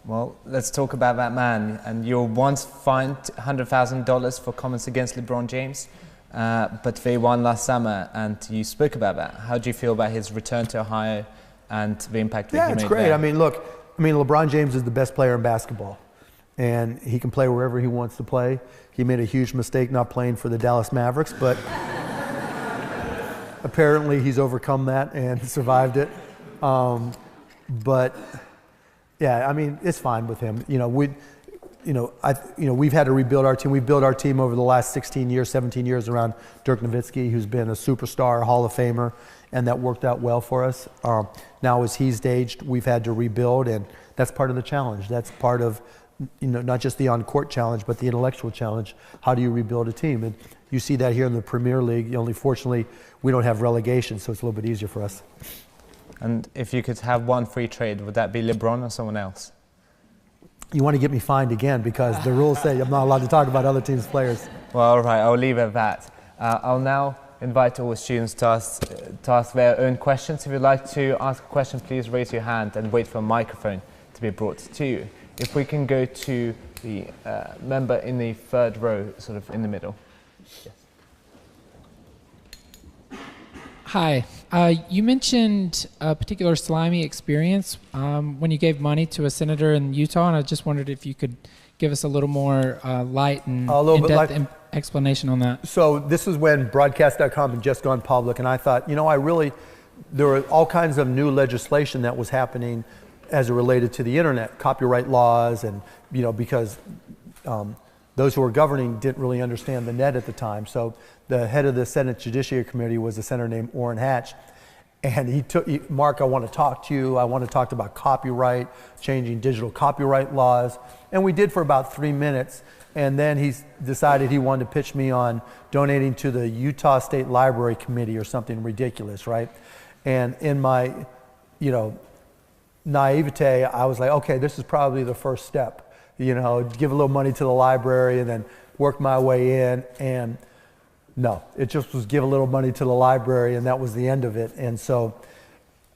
Well, let's talk about that man. And you were once fined $100,000 for comments against LeBron James, but they won last summer, and you spoke about that. How do you feel about his return to Ohio and the impact that he made there? Yeah, it's great. I mean, look, LeBron James is the best player in basketball, and he can play wherever he wants to play. He made a huge mistake not playing for the Dallas Mavericks, but apparently he's overcome that and survived it. But yeah, I mean, it's fine with him. We've had to rebuild our team. We've built our team over the last 16 years, 17 years around Dirk Nowitzki, who's been a superstar, Hall of Famer, and that worked out well for us. Now as he's aged, we've had to rebuild, and that's part of the challenge. That's part of, not just the on-court challenge, but the intellectual challenge. How do you rebuild a team? And you see that here in the Premier League. Only fortunately, we don't have relegation, so it's a little bit easier for us. And if you could have one free trade, would that be LeBron or someone else? You want to get me fined again because the rules say I'm not allowed to talk about other teams' players. Well, all right, I'll leave it at that. I'll now invite all students to ask their own questions. If you'd like to ask a question, please raise your hand and wait for a microphone to be brought to you. If we can go to the member in the third row, sort of in the middle. Yes. Hi. You mentioned a particular slimy experience when you gave money to a senator in Utah, and I just wondered if you could give us a little more light and in-depth explanation on that. So this is when broadcast.com had just gone public, and I thought, there were all kinds of new legislation that was happening as it related to the internet, copyright laws, and because those who were governing didn't really understand the net at the time. So the head of the Senate Judiciary Committee was a senator named Orrin Hatch. And Mark, I want to talk to you. I want to talk about copyright, changing digital copyright laws. And we did for about 3 minutes. And then he decided he wanted to pitch me on donating to the Utah State Library Committee or something ridiculous, right? And in my, naivete, I was like, okay, this is probably the first step. Give a little money to the library and then work my way in. And no, it just was give a little money to the library, and that was the end of it. And so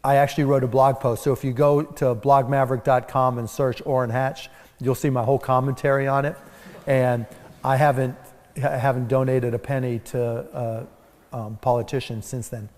I actually wrote a blog post. So if you go to blogmaverick.com and search Orrin Hatch, you'll see my whole commentary on it. And I haven't donated a penny to politicians since then.